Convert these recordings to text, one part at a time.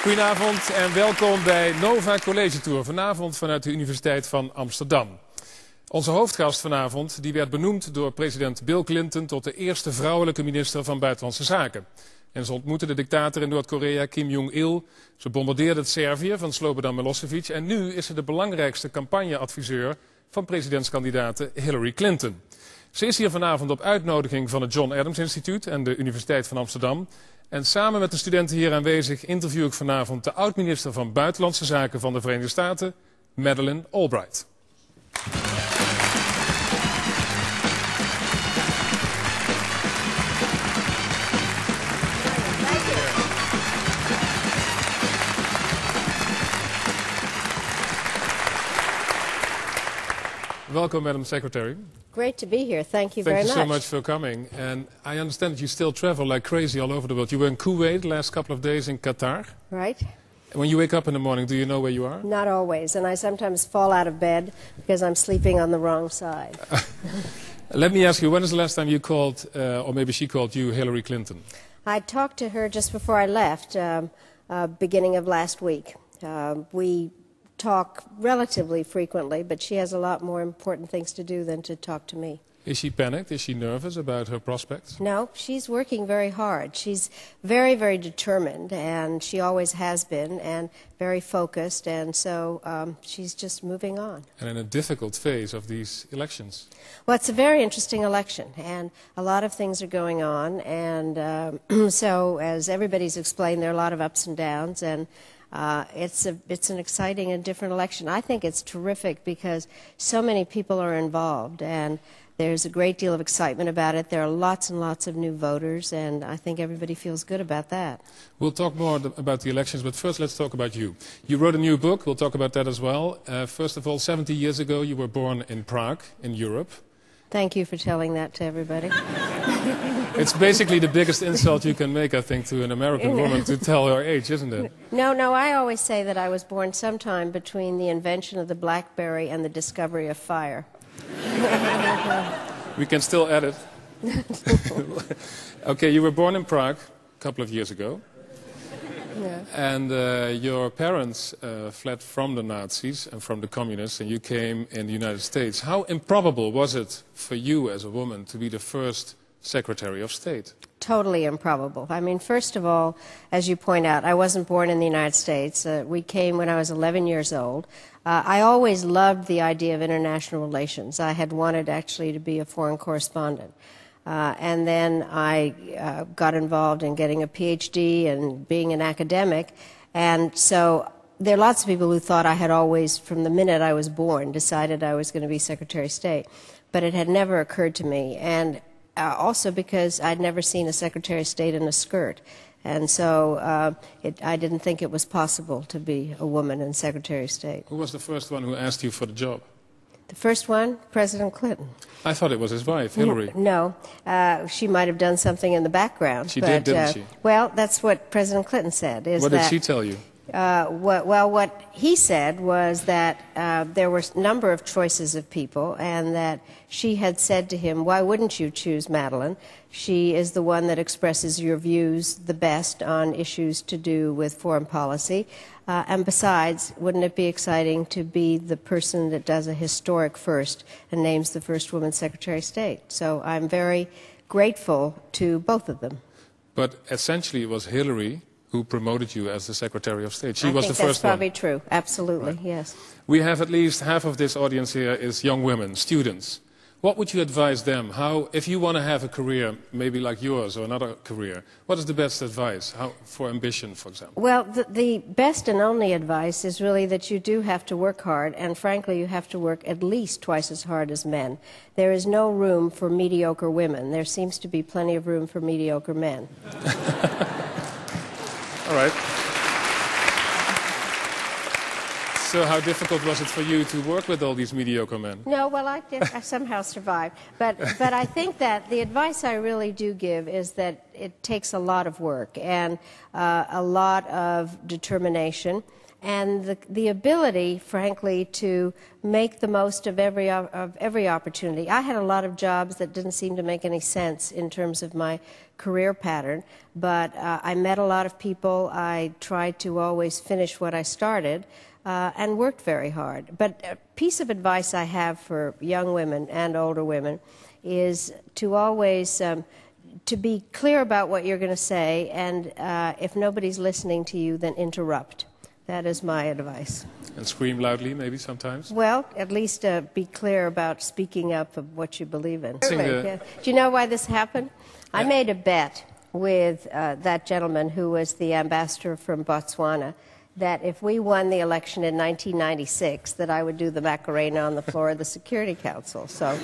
Goedenavond en welkom bij Nova College Tour. Vanavond vanuit de Universiteit van Amsterdam. Onze hoofdgast vanavond die werd benoemd door president Bill Clinton tot de eerste vrouwelijke minister van Buitenlandse Zaken. En ze ontmoette de dictator in Noord-Korea Kim Jong-il. Ze bombardeerde het Servië van Slobodan Milosevic. En nu is ze de belangrijkste campagneadviseur van presidentskandidaat Hillary Clinton. Ze is hier vanavond op uitnodiging van het John Adams Instituut en de Universiteit van Amsterdam. En samen met de studenten hier aanwezig interview ik vanavond de oud-minister van Buitenlandse Zaken van de Verenigde Staten, Madeleine Albright. Welcome, Madam Secretary. Great to be here. Thank you very much. Thank you so much for coming. And I understand that you still travel like crazy all over the world. You were in Kuwait the last couple of days, in Qatar. Right. When you wake up in the morning, do you know where you are? Not always, and I sometimes fall out of bed because I'm sleeping on the wrong side. Let me ask you, when is the last time you called, or maybe she called you, Hillary Clinton? I talked to her just before I left, beginning of last week. We talk relatively frequently, but she has a lot more important things to do than to talk to me. Is she panicked? Is she nervous about her prospects? No, she's working very hard. She's very, very determined, and she always has been, and very focused, and so she's just moving on. And in a difficult phase of these elections. Well, it's a very interesting election, and a lot of things are going on, and so as everybody's explained, there are a lot of ups and downs, and it's an exciting and different election. I think it's terrific because so many people are involved, and there's a great deal of excitement about it. There are lots and lots of new voters, and I think everybody feels good about that. We'll talk more about the elections, but first let's talk about you. You wrote a new book. We'll talk about that as well. First of all, 70 years ago you were born in Prague, in Europe. Thank you for telling that to everybody. It's basically the biggest insult you can make, I think, to an American woman to tell her age, isn't it? No, I always say that I was born sometime between the invention of the BlackBerry and the discovery of fire. We can still add it. Okay, you were born in Prague a couple of years ago. Yeah. And your parents fled from the Nazis and from the communists, and you came in the United States. How improbable was it for you as a woman to be the first Secretary of State? Totally improbable. I mean, first of all, as you point out, I wasn't born in the United States. We came when I was 11 years old. I always loved the idea of international relations. I had wanted actually to be a foreign correspondent. And then I got involved in getting a PhD and being an academic. And so there are lots of people who thought I had always, from the minute I was born, decided I was going to be Secretary of State. But it had never occurred to me. And also because I'd never seen a Secretary of State in a skirt. And so I didn't think it was possible to be a woman and Secretary of State. Who was the first one who asked you for the job? The first one, President Clinton. I thought it was his wife, Hillary. No, she might have done something in the background. She did, didn't she? Well, that's what President Clinton said. What did she tell you? What he said was that there were a number of choices of people, and that she had said to him, "Why wouldn't you choose Madeleine? She is the one that expresses your views the best on issues to do with foreign policy. And besides, wouldn't it be exciting to be the person that does a historic first and names the first woman Secretary of State?" So I'm very grateful to both of them. But essentially it was Hillary who promoted you as the Secretary of State. She was the first one. That's probably true. Absolutely, right. Yes. We have at least half of this audience here is young women, students. What would you advise them? How, if you want to have a career, maybe like yours or another career, what is the best advice for ambition, for example? Well, the best and only advice is really that you do have to work hard, and frankly, you have to work at least twice as hard as men. There is no room for mediocre women. There seems to be plenty of room for mediocre men. All right. So how difficult was it for you to work with all these mediocre men? No, well, I somehow survived. But I think that the advice I really do give is that it takes a lot of work and a lot of determination and the ability, frankly, to make the most of every opportunity. I had a lot of jobs that didn't seem to make any sense in terms of my career pattern, but I met a lot of people. I tried to always finish what I started, and worked very hard. But a piece of advice I have for young women and older women is to always to be clear about what you're going to say, and if nobody's listening to you, then interrupt. That is my advice. And scream loudly, maybe, sometimes? Well, at least be clear about speaking up of what you believe in. Yeah. Do you know why this happened? Yeah. I made a bet with that gentleman who was the ambassador from Botswana, that if we won the election in 1996, that I would do the Macarena on the floor of the Security Council. So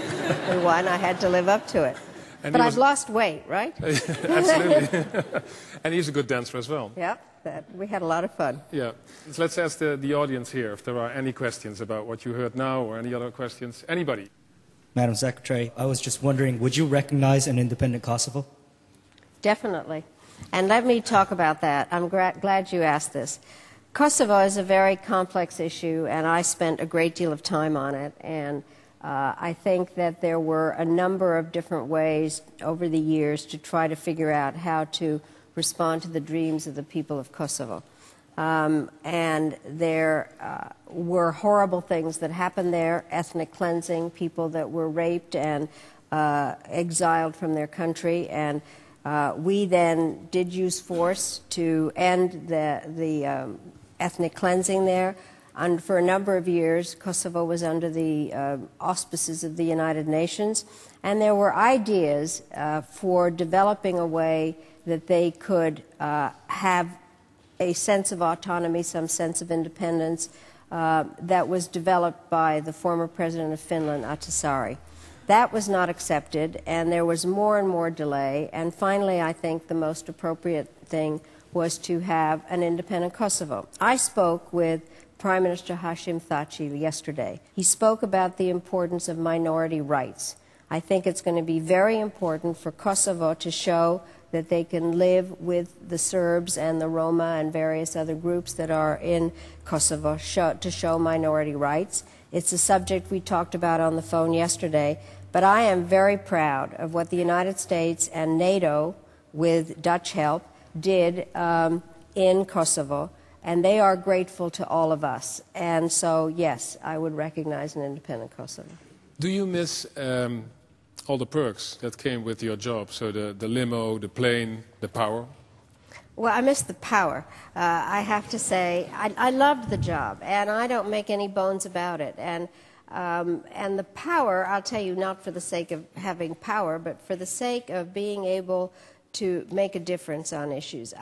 we won. I had to live up to it. And but I've lost weight, right? Absolutely. And he's a good dancer as well. Yeah, we had a lot of fun. Yeah. So let's ask the audience here if there are any questions about what you heard now or any other questions. Anybody? Madam Secretary, I was just wondering, would you recognize an independent Kosovo? Definitely. And let me talk about that. I'm glad you asked this. Kosovo is a very complex issue, and I spent a great deal of time on it. And I think that there were a number of different ways over the years to try to figure out how to respond to the dreams of the people of Kosovo. And there were horrible things that happened there, ethnic cleansing, people that were raped and exiled from their country. And we then did use force to end the ethnic cleansing there. And for a number of years, Kosovo was under the auspices of the United Nations, and there were ideas for developing a way that they could have a sense of autonomy, some sense of independence, that was developed by the former president of Finland, Ahtisaari. That was not accepted, and there was more and more delay, and finally I think the most appropriate thing was to have an independent Kosovo. I spoke with Prime Minister Hashim Thaçi yesterday. He spoke about the importance of minority rights. I think it's going to be very important for Kosovo to show that they can live with the Serbs and the Roma and various other groups that are in Kosovo to show minority rights. It's a subject we talked about on the phone yesterday, but I am very proud of what the United States and NATO, with Dutch help, did in Kosovo, and they are grateful to all of us. And so, yes, I would recognize an independent Kosovo. Do you miss all the perks that came with your job? So the limo, the plane, the power? Well, I miss the power. I have to say, I loved the job, and I don't make any bones about it. And the power, I'll tell you, not for the sake of having power, but for the sake of being able to make a difference on issues.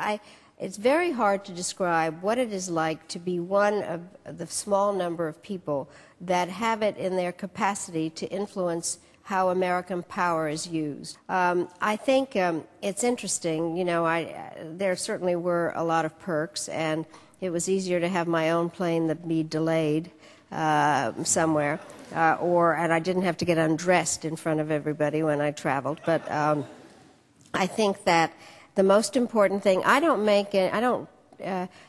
It's very hard to describe what it is like to be one of the small number of people that have it in their capacity to influence how American power is used. I think it's interesting, you know, there certainly were a lot of perks, and it was easier to have my own plane than be delayed somewhere, and I didn't have to get undressed in front of everybody when I traveled. But I think that the most important thing, I don't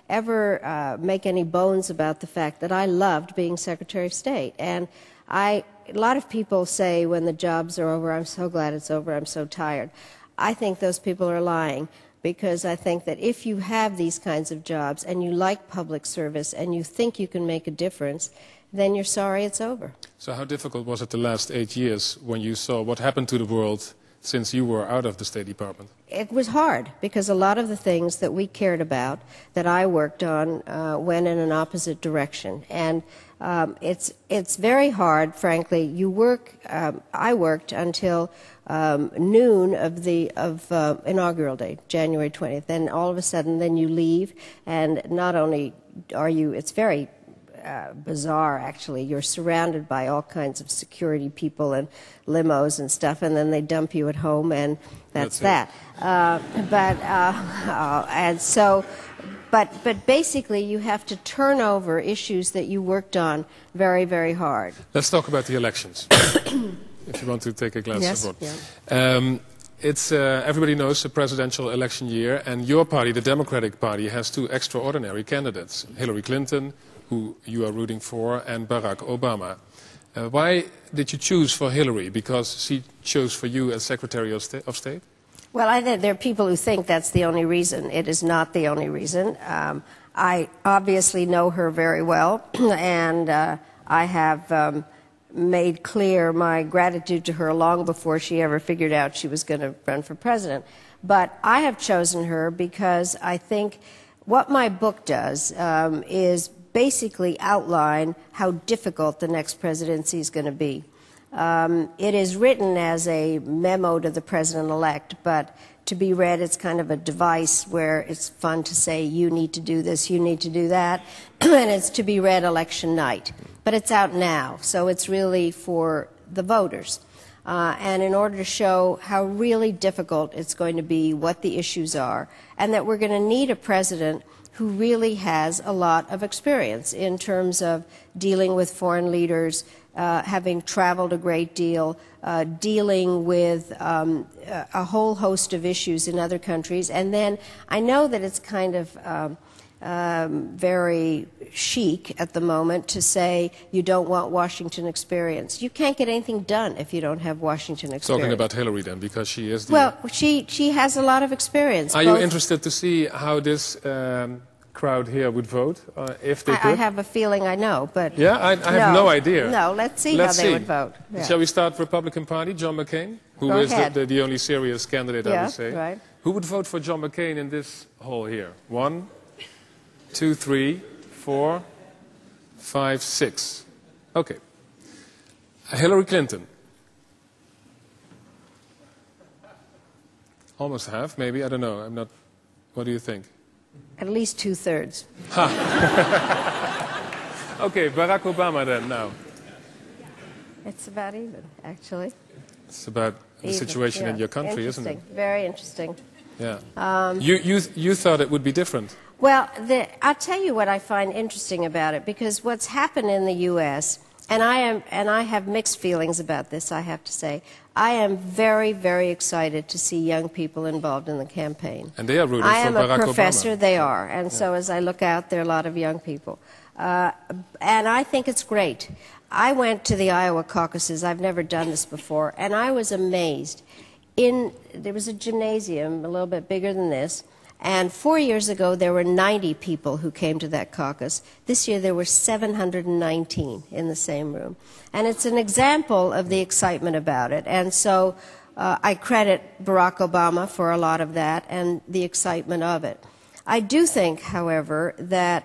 ever make any bones about the fact that I loved being Secretary of State. And a lot of people say when the jobs are over, I'm so glad it's over, I'm so tired. I think those people are lying, because I think that if you have these kinds of jobs and you like public service and you think you can make a difference, then you're sorry it's over. So how difficult was it the last 8 years when you saw what happened to the world since you were out of the State Department? It was hard, because a lot of the things that we cared about, that I worked on, went in an opposite direction. And it's very hard, frankly. I worked until noon of inaugural day, January 20th. Then all of a sudden, then you leave, and not only are you, it's very bizarre, actually. You're surrounded by all kinds of security people and limos and stuff, and then they dump you at home, and that's that. But basically, you have to turn over issues that you worked on very, very hard. Let's talk about the elections. If you want to take a glass of water. Yeah. It's, everybody knows, the presidential election year, and your party, the Democratic Party, has two extraordinary candidates, Hillary Clinton, who you are rooting for, and Barack Obama. Why did you choose for Hillary? Because she chose for you as Secretary of State? Well, I think there are people who think that's the only reason. It is not the only reason. I obviously know her very well, and I have made clear my gratitude to her long before she ever figured out she was going to run for president. But I have chosen her because I think what my book does is basically outline how difficult the next presidency is going to be. It is written as a memo to the president-elect, but to be read, it's kind of a device where it's fun to say, you need to do this, you need to do that, and it's to be read election night. But it's out now, so it's really for the voters. And in order to show how really difficult it's going to be, what the issues are, and that we're going to need a president who really has a lot of experience in terms of dealing with foreign leaders, having traveled a great deal, dealing with a whole host of issues in other countries. And then I know that it's kind of very chic at the moment to say you don't want Washington experience. You can't get anything done if you don't have Washington experience. Talking about Hillary then, because she is the... Well, she has a lot of experience. Are you interested to see how this crowd here would vote, if they could? I have a feeling I know, but... Yeah, I have no idea. No, let's see how they would vote. Yeah. Shall we start Republican Party, John McCain, who is the only serious candidate, I would say. Right. Who would vote for John McCain in this hall here? 1, 2, 3, 4, 5, 6. Okay. Hillary Clinton. Almost half, maybe. I don't know. I'm not. What do you think? At least 2/3. Okay, Barack Obama then now. It's about even, actually. It's about the situation in your country, isn't it? Very interesting. Yeah. You thought it would be different. Well, I'll tell you what I find interesting about it, because what's happened in the U.S., and I have mixed feelings about this, I have to say. I am very, very excited to see young people involved in the campaign. And they are rooting for Barack Obama. I am a professor, they are, and so as I look out, there are a lot of young people. And I think it's great. I went to the Iowa caucuses, I've never done this before, and I was amazed. There was a gymnasium a little bit bigger than this, and 4 years ago there were 90 people who came to that caucus. This year there were 719 in the same room. And it's an example of the excitement about it. And so I credit Barack Obama for a lot of that and the excitement of it. I do think, however, that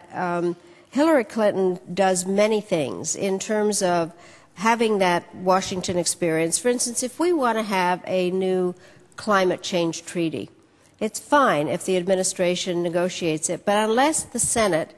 Hillary Clinton does many things in terms of having that Washington experience. For instance, if we want to have a new climate change treaty, it's fine if the administration negotiates it, but unless the Senate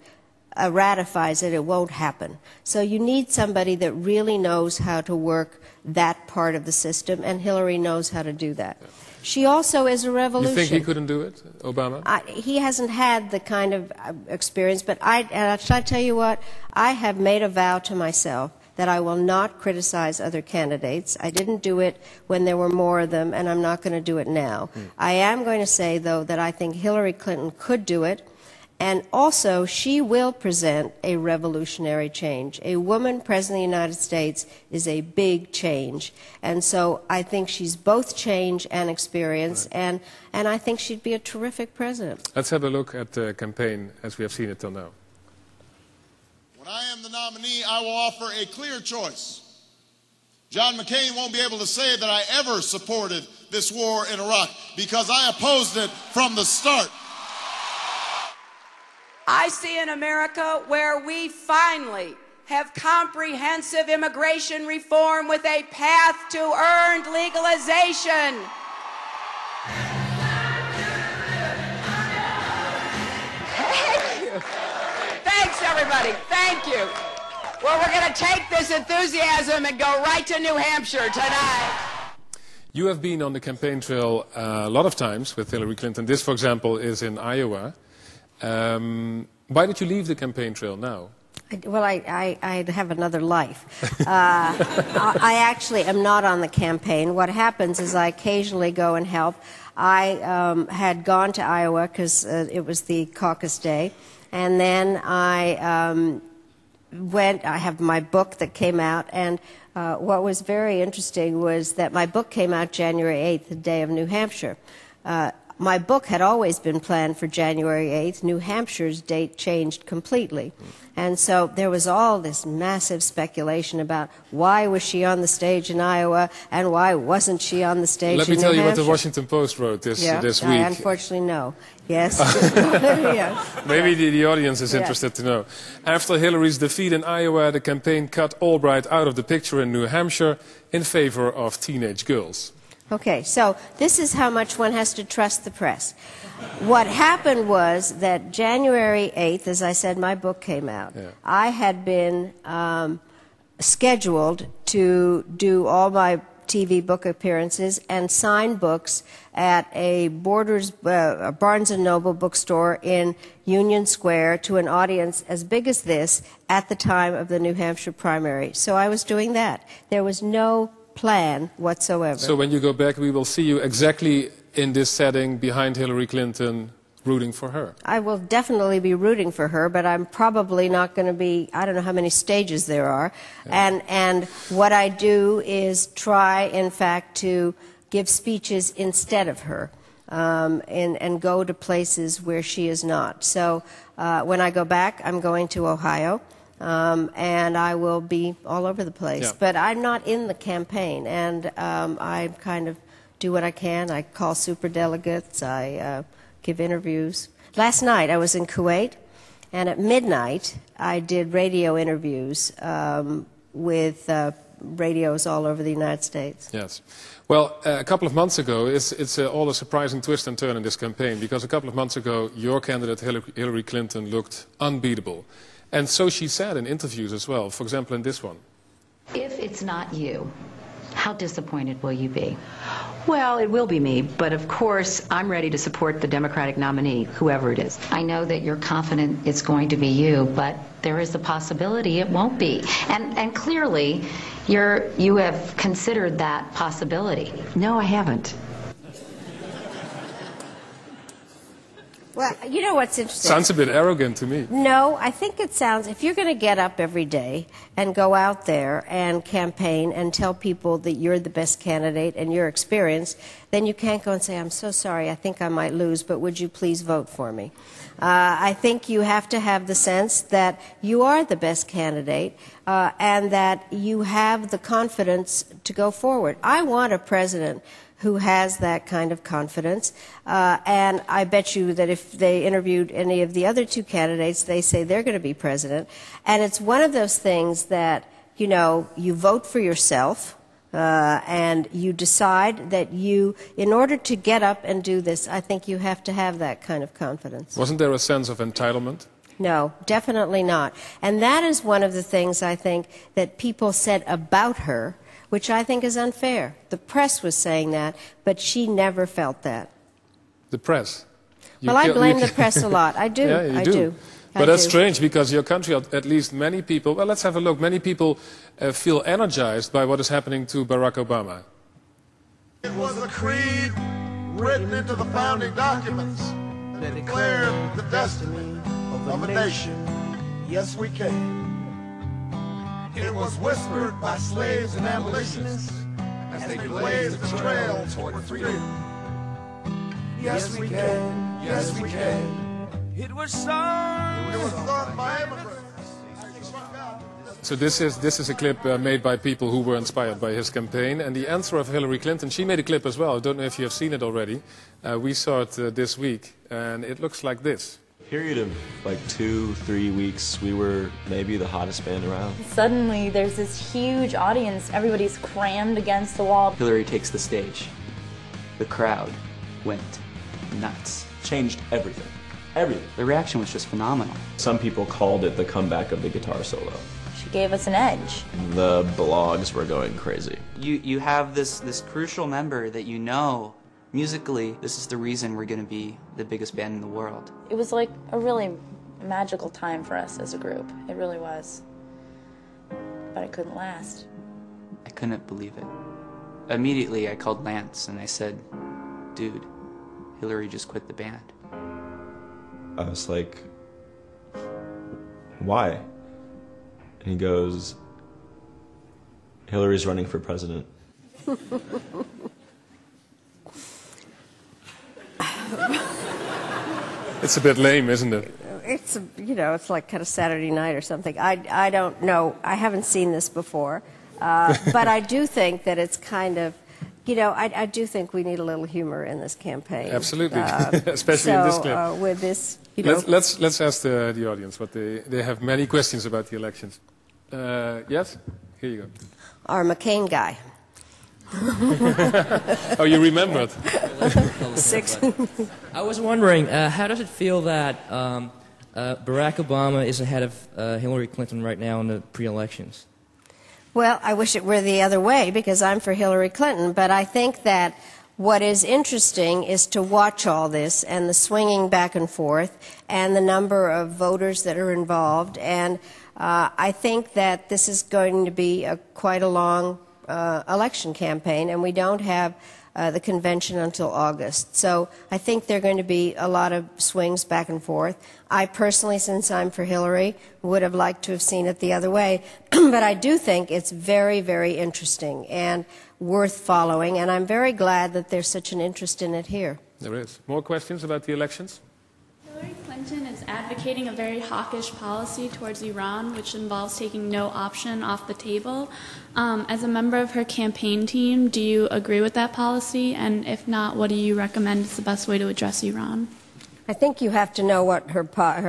ratifies it, it won't happen. So you need somebody that really knows how to work that part of the system, and Hillary knows how to do that. She also is a revolution. You think he couldn't do it, Obama? He hasn't had the kind of experience, but shall I tell you what? I have made a vow to myself that I will not criticize other candidates. I didn't do it when there were more of them, and I'm not going to do it now. I am going to say, though, that I think Hillary Clinton could do it, and also she will present a revolutionary change. A woman president of the United States is a big change, and so I think she's both change and experience, and I think she'd be a terrific president. Let's have a look at the campaign as we have seen it till now. When I am the nominee, I will offer a clear choice. John McCain won't be able to say that I ever supported this war in Iraq because I opposed it from the start. I see an America where we finally have comprehensive immigration reform with a path to earned legalization. Thank you. Thanks, everybody. Thank you. Well, we're going to take this enthusiasm and go right to New Hampshire tonight. You have been on the campaign trail a lot of times with Hillary Clinton. This, for example, is in Iowa. Why did you leave the campaign trail now? I have another life. I actually am not on the campaign. What happens is I occasionally go and help. I had gone to Iowa because it was the caucus day, and then I I have my book that came out, and what was very interesting was that my book came out January 8th, the day of New Hampshire. My book had always been planned for January 8th. New Hampshire's date changed completely. And so there was all this massive speculation about why was she on the stage in Iowa and why wasn't she on the stage in New Hampshire. Let me tell you what the Washington Post wrote this week. I unfortunately know. Yes. Yes. Maybe the audience is interested to know. After Hillary's defeat in Iowa, the campaign cut Albright out of the picture in New Hampshire in favor of teenage girls. Okay, so this is how much one has to trust the press. What happened was that January 8th, as I said, my book came out. Yeah. I had been scheduled to do all my TV book appearances and sign books at a Barnes & Noble bookstore in Union Square to an audience as big as this at the time of the New Hampshire primary. So I was doing that. There was no plan whatsoever. So when you go back, we will see you exactly in this setting behind Hillary Clinton, rooting for her. I will definitely be rooting for her, but I'm probably not going to be, I don't know how many stages there are. Yeah. And what I do is try, in fact, to give speeches instead of her. And go to places where she is not. So when I go back, I'm going to Ohio. And I will be all over the place. Yeah. But I'm not in the campaign, and I kind of do what I can. I call superdelegates. I give interviews. Last night I was in Kuwait, and at midnight I did radio interviews with radios all over the United States. Yes. Well, a couple of months ago, it's all a surprising twist and turn in this campaign, because a couple of months ago your candidate Hillary Clinton looked unbeatable. And so she said in interviews as well, for example in this one. If it's not you, how disappointed will you be? Well, it will be me, but of course I'm ready to support the Democratic nominee, whoever it is. I know that you're confident it's going to be you, but there is a possibility it won't be. And clearly you have considered that possibility. No, I haven't. Well, you know what's interesting? Sounds a bit arrogant to me. No, I think it sounds, if you're going to get up every day and go out there and campaign and tell people that you're the best candidate and you're experienced, then you can't go and say, I'm so sorry, I think I might lose, but would you please vote for me? I think you have to have the sense that you are the best candidate and that you have the confidence to go forward. I want a president who has that kind of confidence. And I bet you that if they interviewed any of the other two candidates, they say they're going to be president. And it's one of those things that, you know, you vote for yourself, and you decide that you, in order to get up and do this, I think you have to have that kind of confidence. Wasn't there a sense of entitlement? No, definitely not. And that is one of the things I think that people said about her, which I think is unfair. The press was saying that, but she never felt that. The press? Well, I blame the press a lot. I do. Yeah, you do. But that's strange, because your country, at least many people, well, let's have a look. Many people feel energized by what is happening to Barack Obama. It was a creed written into the founding documents that declared the destiny of a nation. Yes, we can. It was whispered by slaves and abolitionists as they blazed the trail toward freedom. Yes, we can. Yes, we can. It was sung by immigrants. So this is a clip made by people who were inspired by his campaign. And the answer of Hillary Clinton, she made a clip as well. I don't know if you have seen it already. We saw it this week, and it looks like this. Period of like 2-3 weeks, we were maybe the hottest band around. Suddenly there's this huge audience, everybody's crammed against the wall. Hillary takes the stage. The crowd went nuts. Changed everything. Everything. The reaction was just phenomenal. Some people called it the comeback of the guitar solo. She gave us an edge. The blogs were going crazy. You have this crucial member that you know musically, this is the reason we're going to be the biggest band in the world. It was like a really magical time for us as a group. It really was. But it couldn't last. I couldn't believe it. Immediately, I called Lance and I said, "Dude, Hillary just quit the band." I was like, "Why?" And he goes, "Hillary's running for president." It's a bit lame, isn't it? It's, you know, it's like kind of Saturday night or something. I don't know. I haven't seen this before. But I do think that it's kind of, you know, I do think we need a little humor in this campaign. Absolutely, especially in this clip. With this, you know. Let's ask the audience what they have many questions about the elections. Yes, here you go. Our McCain guy. Oh, you remembered. 6. I was wondering, how does it feel that Barack Obama is ahead of Hillary Clinton right now in the pre-elections? Well, I wish it were the other way because I'm for Hillary Clinton, but I think that what is interesting is to watch all this and the swinging back and forth and the number of voters that are involved, and I think that this is going to be quite a long election campaign, and we don't have the convention until August. So I think there are going to be a lot of swings back and forth. I personally, since I'm for Hillary, would have liked to have seen it the other way. But I do think it's very, very interesting and worth following, and I'm very glad that there's such an interest in it here. There is. More questions about the elections? Hillary Clinton is advocating a very hawkish policy towards Iran, which involves taking no option off the table. As a member of her campaign team, do you agree with that policy? And if not, what do you recommend is the best way to address Iran? I think you have to know what her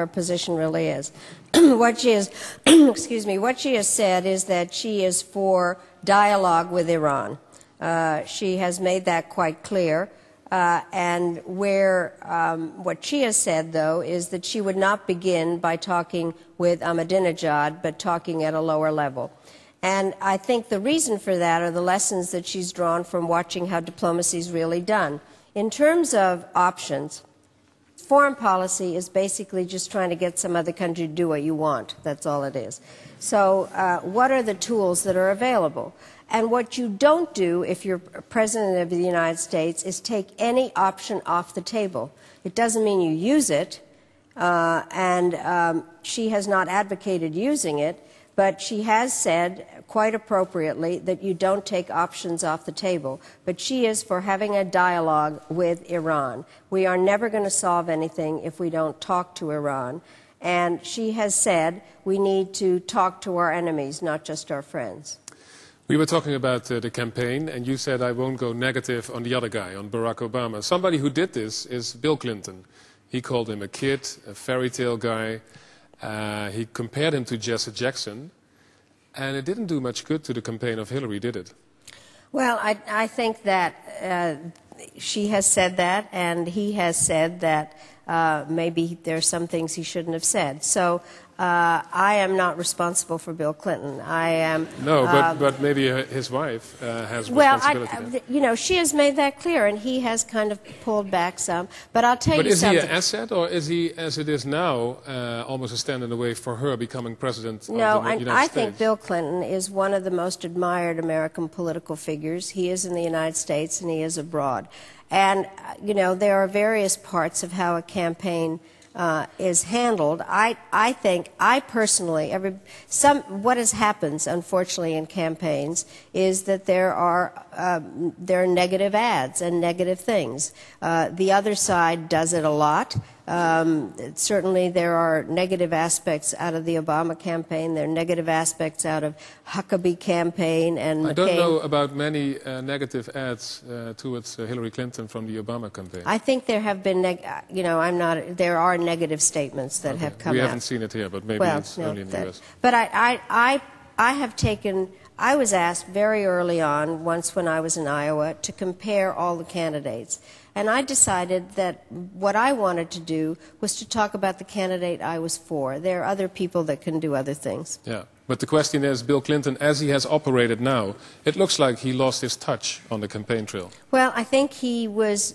position really is. What she is, excuse me, what she has said is that she is for dialogue with Iran. She has made that quite clear. And what she has said, though, is that she would not begin by talking with Ahmadinejad, but talking at a lower level. And I think the reason for that are the lessons that she's drawn from watching how diplomacy is really done. In terms of options, foreign policy is basically just trying to get some other country to do what you want. That's all it is. So what are the tools that are available? And what you don't do if you're President of the United States is take any option off the table. It doesn't mean you use it, and she has not advocated using it, but she has said, quite appropriately, that you don't take options off the table. But she is for having a dialogue with Iran. We are never going to solve anything if we don't talk to Iran. And she has said we need to talk to our enemies, not just our friends. We were talking about the campaign, and you said I won't go negative on the other guy, on Barack Obama. Somebody who did this is Bill Clinton. He called him a kid, a fairy tale guy. He compared him to Jesse Jackson, and it didn't do much good to the campaign of Hillary, did it? Well, I think that she has said that, and he has said that maybe there are some things he shouldn't have said. So I am not responsible for Bill Clinton. I am. No, but maybe his wife has responsibility. Well, you know, she has made that clear, and he has kind of pulled back some. But I'll tell you something. But is he an asset, or is he, as it is now, almost a stand in the way for her becoming president of the United States? I think Bill Clinton is one of the most admired American political figures. He is in the United States, and he is abroad. And, you know, there are various parts of how a campaign is handled. I think, I personally, what has happened, unfortunately, in campaigns is that there are negative ads and negative things. The other side does it a lot. Certainly there are negative aspects out of the Obama campaign. There are negative aspects out of Huckabee campaign and McCain. I don't know about many negative ads towards Hillary Clinton from the Obama campaign. I think there have been, there are negative statements that have come out. We haven't seen it here, but maybe it's only in the U.S. But I was asked very early on, once when I was in Iowa, to compare all the candidates. And I decided that what I wanted to do was to talk about the candidate I was for. There are other people that can do other things. Yeah, but the question is, Bill Clinton, as he has operated now, it looks like he lost his touch on the campaign trail. Well, I think he was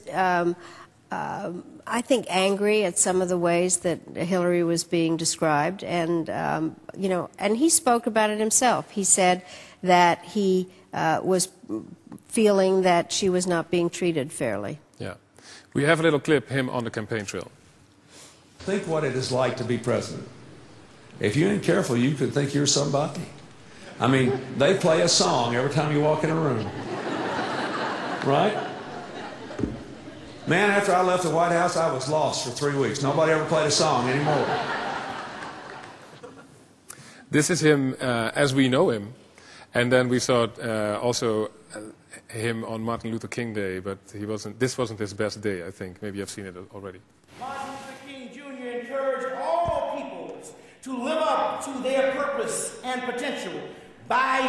I think, angry at some of the ways that Hillary was being described, and you know, and he spoke about it himself. He said that he was feeling that she was not being treated fairly. Yeah, we have a little clip him on the campaign trail. Think what it is like to be president. If you ain't careful, you could think you're somebody. I mean, they play a song every time you walk in a room, right? Man, after I left the White House, I was lost for 3 weeks. Nobody ever played a song anymore. This is him as we know him. And then we saw also him on Martin Luther King Day, but this wasn't his best day, I think. Maybe you've seen it already. Martin Luther King Jr. encouraged all peoples to live up to their purpose and potential by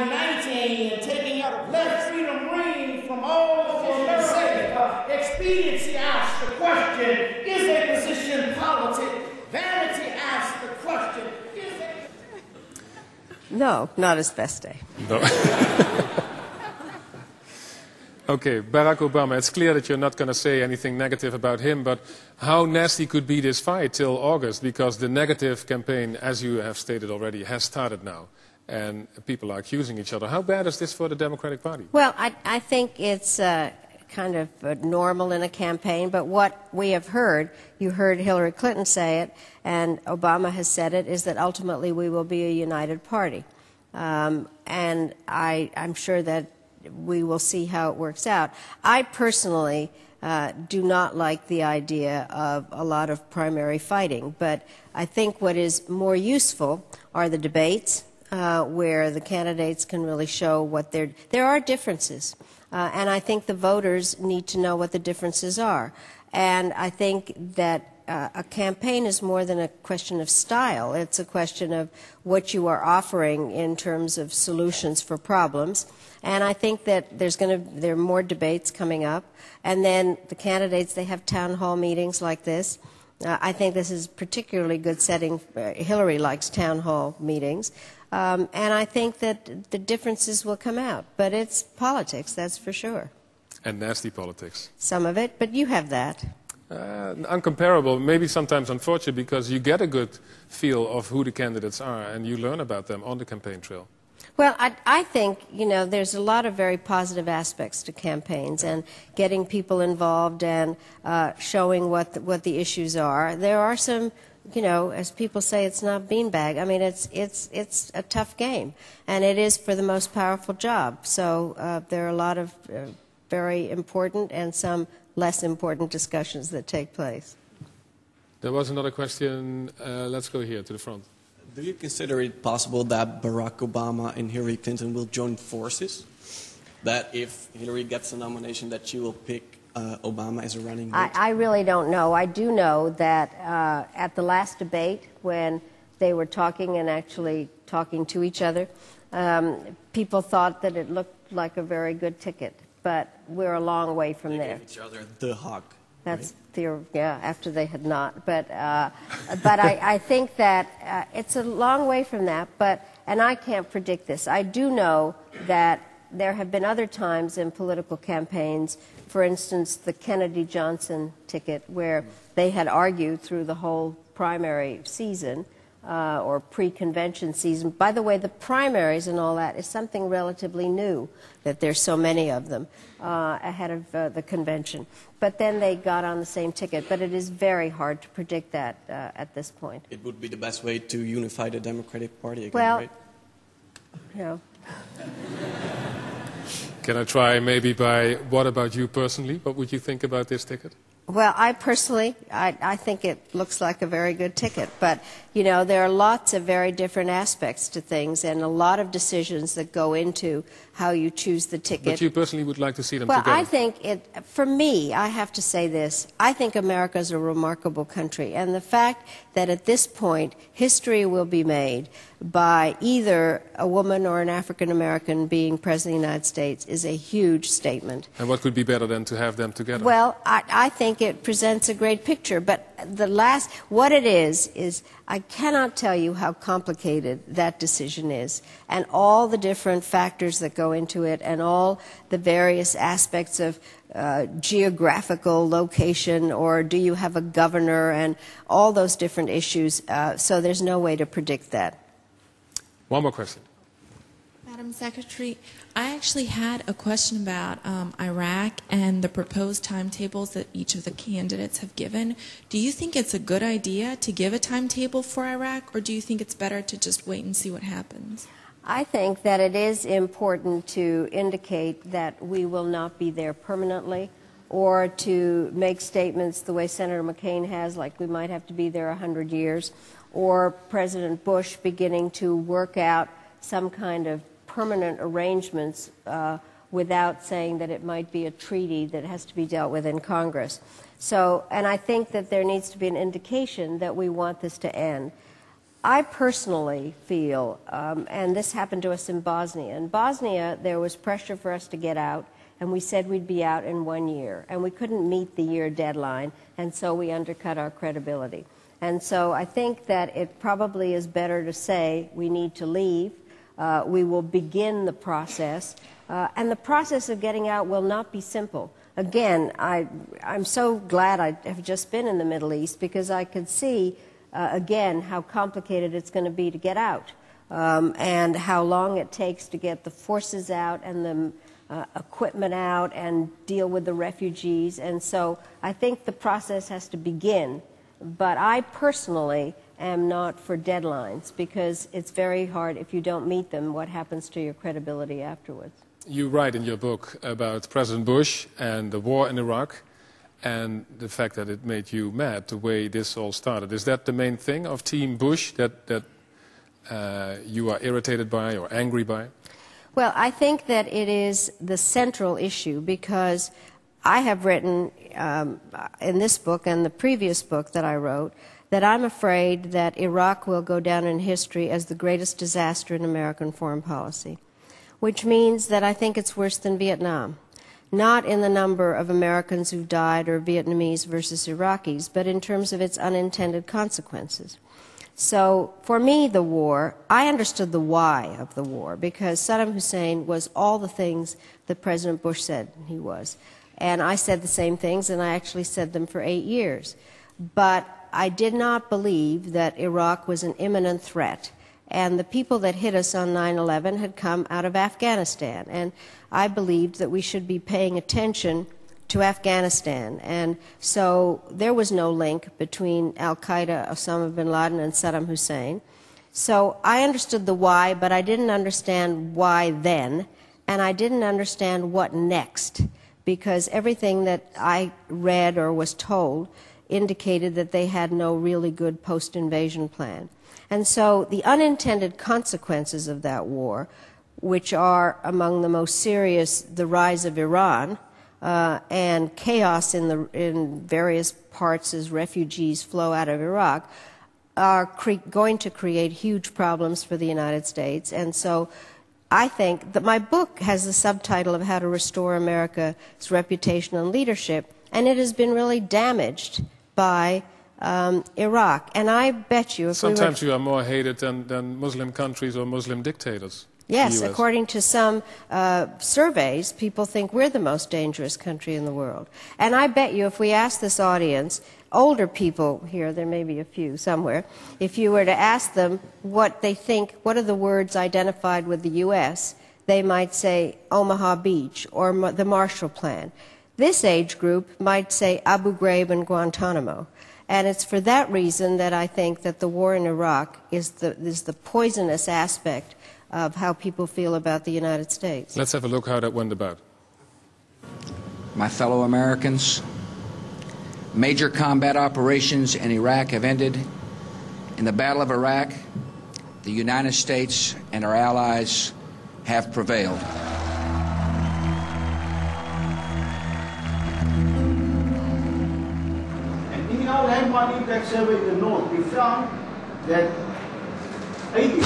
uniting and taking out. Let freedom ring from all for America. Expediency asks the question, is a position politic? Vanity asks the question, is a... No, not his best day. No. Okay, Barack Obama, it's clear that you're not going to say anything negative about him, but how nasty could be this fight till August? Because the negative campaign, as you have stated already, has started now. And people are accusing each other. How bad is this for the Democratic Party? Well, I think it's kind of normal in a campaign, but what we have heard, you heard Hillary Clinton say it, and Obama has said it, is that ultimately we will be a united party. And I'm sure that we will see how it works out. I personally do not like the idea of a lot of primary fighting, but I think what is more useful are the debates, where the candidates can really show what there are differences. And I think the voters need to know what the differences are. And I think that a campaign is more than a question of style. It's a question of what you are offering in terms of solutions for problems. And I think that there are more debates coming up. And then the candidates, they have town hall meetings like this. I think this is particularly good setting. Hillary likes town hall meetings. And I think that the differences will come out. But it's politics, that's for sure. And nasty politics. Some of it, but you have that. Uncomparable, maybe sometimes unfortunate, because you get a good feel of who the candidates are and you learn about them on the campaign trail. Well, I think, you know, there's a lot of very positive aspects to campaigns and getting people involved and showing what the issues are. There are some, you know, as people say, it's not beanbag. I mean, it's a tough game, and it is for the most powerful job. So there are a lot of very important and some less important discussions that take place. There was another question. Let's go here to the front. Do you consider it possible that Barack Obama and Hillary Clinton will join forces? That if Hillary gets a nomination, that she will pick Obama as a running mate? I really don't know. I do know that at the last debate, when they were talking and actually talking to each other, people thought that it looked like a very good ticket. But we're a long way from there. They gave each other the hug. That's yeah, after they had not. But I think that it's a long way from that. And I can't predict this. I do know that there have been other times in political campaigns, for instance, the Kennedy-Johnson ticket, where they had argued through the whole primary season or pre-convention season. By the way, the primaries and all that is something relatively new, that there's so many of them ahead of the convention. But then they got on the same ticket. But it is very hard to predict that at this point. It would be the best way to unify the Democratic Party again, well, right? You know. Can I try maybe by, what about you personally? What would you think about this ticket? Well, I personally, I think it looks like a very good ticket. But, you know, there are lots of very different aspects to things and a lot of decisions that go into how you choose the ticket. But you personally would like to see them together? Well, I think for me, I have to say this. I think America is a remarkable country. And the fact that at this point, history will be made by either a woman or an African American being President of the United States is a huge statement. And what could be better than to have them together? Well, I think it presents a great picture. But what it is I cannot tell you how complicated that decision is, and all the different factors that go into it, and all the various aspects of geographical location, or do you have a governor, and all those different issues. So there's no way to predict that. One more question. Madam Secretary, I actually had a question about Iraq and the proposed timetables that each of the candidates have given. Do you think it's a good idea to give a timetable for Iraq, or do you think it's better to just wait and see what happens? I think that it is important to indicate that we will not be there permanently, or to make statements the way Senator McCain has, like we might have to be there 100 years, or President Bush beginning to work out some kind of permanent arrangements without saying that it might be a treaty that has to be dealt with in Congress. So, and I think that there needs to be an indication that we want this to end. I personally feel, and this happened to us in Bosnia. In Bosnia, there was pressure for us to get out, and we said we'd be out in 1 year. And we couldn't meet the year deadline, and so we undercut our credibility. And so I think that it probably is better to say we need to leave. We will begin the process. And the process of getting out will not be simple. Again, I'm so glad I have just been in the Middle East, because I could see again, how complicated it's going to be to get out, and how long it takes to get the forces out and the equipment out and deal with the refugees. And so I think the process has to begin. But I personally am not for deadlines, because it's very hard if you don't meet them. What happens to your credibility afterwards? You write in your book about President Bush and the war in Iraq, and the fact that it made you mad, the way this all started. Is that the main thing of Team Bush that you are irritated by or angry by? Well, I think that it is the central issue, because I have written in this book and the previous book that I wrote that I'm afraid that Iraq will go down in history as the greatest disaster in American foreign policy, which means that I think it's worse than Vietnam. Not in the number of Americans who died or Vietnamese versus Iraqis, but in terms of its unintended consequences. So for me, the war, I understood the why of the war, because Saddam Hussein was all the things that President Bush said he was. And I said the same things, and I actually said them for 8 years. But I did not believe that Iraq was an imminent threat. And the people that hit us on 9/11 had come out of Afghanistan. And I believed that we should be paying attention to Afghanistan. And so there was no link between al-Qaeda, Osama bin Laden, and Saddam Hussein. So I understood the why, but I didn't understand why then. And I didn't understand what next, because everything that I read or was told indicated that they had no really good post-invasion plan. And so the unintended consequences of that war, which are among the most serious the rise of Iran and chaos in various parts as refugees flow out of Iraq, are going to create huge problems for the United States. And so I think that my book has the subtitle of How to Restore America's Reputation and Leadership, and it has been really damaged by Iraq. And I bet you if sometimes you are more hated than Muslim countries or Muslim dictators. Yes, according to some surveys, people think we're the most dangerous country in the world. And I bet you if we ask this audience, older people here, there may be a few somewhere, if you were to ask them what they think, what are the words identified with the U.S., they might say Omaha Beach or the Marshall Plan. This age group might say Abu Ghraib and Guantanamo. And it's for that reason that I think that the war in Iraq is the poisonous aspect of how people feel about the United States. Let's have a look how that went about. My fellow Americans, major combat operations in Iraq have ended. In the Battle of Iraq, the United States and our allies have prevailed. In our landmark impact survey in the north, we found that 80.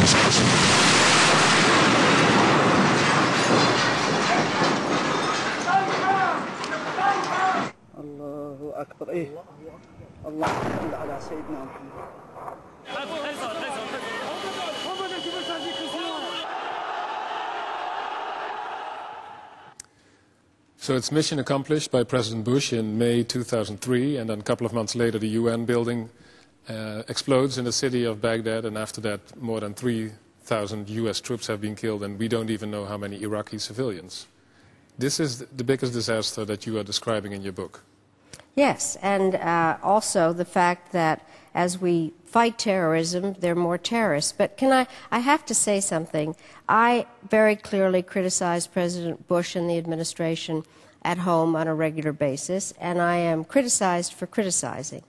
الله أكبر إيه الله صل على سيدنا محمد. So it's mission accomplished by President Bush in May 2003, and then a couple of months later the UN building explodes in the city of Baghdad, and after that more than 3,000 US troops have been killed, and we don't even know how many Iraqi civilians. This is the biggest disaster that you are describing in your book. Yes, and also the fact that as we fight terrorism, there are more terrorists. But I have to say something. I very clearly criticize President Bush and the administration at home on a regular basis, and I am criticized for criticizing.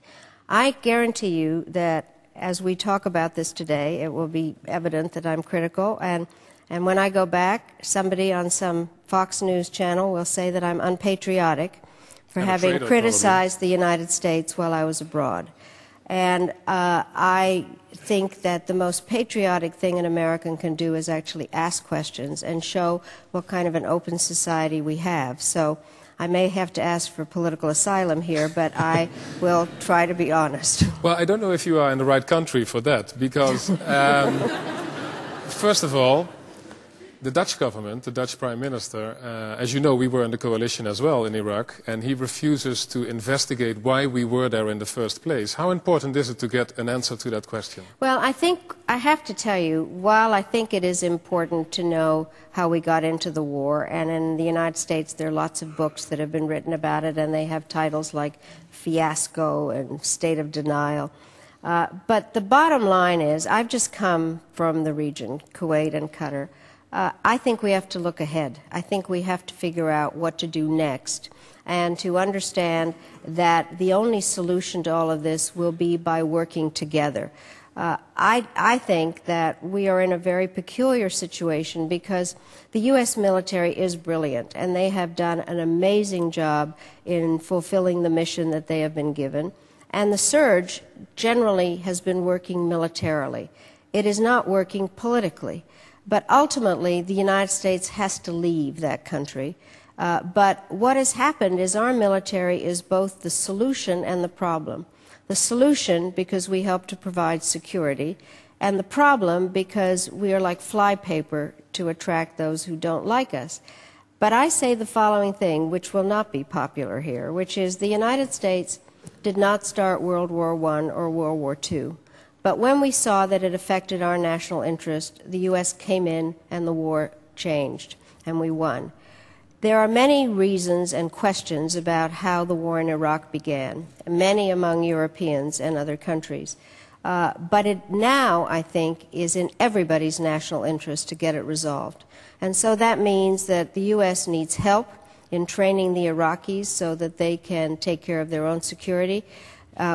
I guarantee you that as we talk about this today, it will be evident that I'm critical, and when I go back, somebody on some Fox News channel will say that I'm unpatriotic for having criticized the United States while I was abroad. And I think that the most patriotic thing an American can do is actually ask questions and show what kind of an open society we have. So I may have to ask for political asylum here, but I will try to be honest. Well, I don't know if you are in the right country for that, because first of all, the Dutch government, the Dutch Prime Minister, as you know, we were in the coalition as well in Iraq, and he refuses to investigate why we were there in the first place. How important is it to get an answer to that question? Well, I think I have to tell you, while I think it is important to know how we got into the war, and in the United States there are lots of books that have been written about it, and they have titles like Fiasco and State of Denial. But the bottom line is, I've just come from the region, Kuwait and Qatar. I think we have to look ahead. I think we have to figure out what to do next, and to understand that the only solution to all of this will be by working together. I think that we are in a very peculiar situation because the U.S. military is brilliant, and they have done an amazing job in fulfilling the mission that they have been given. And the surge generally has been working militarily. It is not working politically. But ultimately, the United States has to leave that country. But what has happened is our military is both the solution and the problem. The solution because we help to provide security, and the problem because we are like flypaper to attract those who don't like us. But I say the following thing, which will not be popular here, which is the United States did not start World War I or World War II. But when we saw that it affected our national interest, the U.S. came in and the war changed, and we won. There are many reasons and questions about how the war in Iraq began, many among Europeans and other countries. But it now, I think, is in everybody's national interest to get it resolved. And so that means that the U.S. needs help in training the Iraqis so that they can take care of their own security.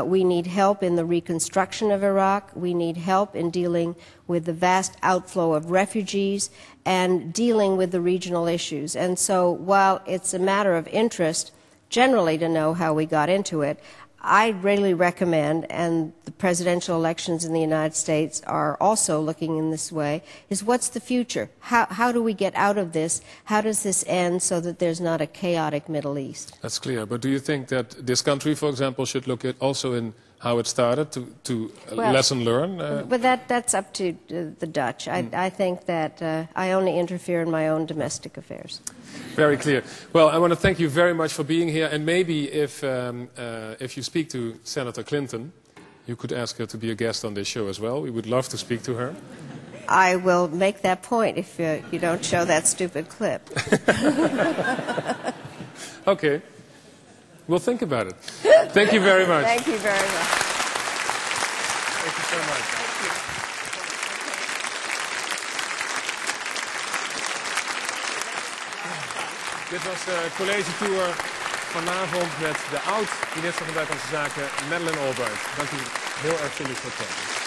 We need help in the reconstruction of Iraq. We need help in dealing with the vast outflow of refugees and dealing with the regional issues. And so while it's a matter of interest generally to know how we got into it, I really recommend, and the presidential elections in the United States are also looking in this way, is what's the future? How do we get out of this? How does this end so that there's not a chaotic Middle East? That's clear. But do you think that this country, for example, should look at also in how it started to lesson learn? But that's up to the Dutch. I think that I only interfere in my own domestic affairs. Very clear. Well, I want to thank you very much for being here. And maybe if you speak to Senator Clinton, you could ask her to be a guest on this show as well. We would love to speak to her. I will make that point if you don't show that stupid clip. Okay. We'll think about it. Thank you very much. Thank you very much. Thank you so much. Dit was de college-tour vanavond met de oud-minister van Buitenlandse Zaken, Madeleine Albright. Dank u heel erg voor het komen.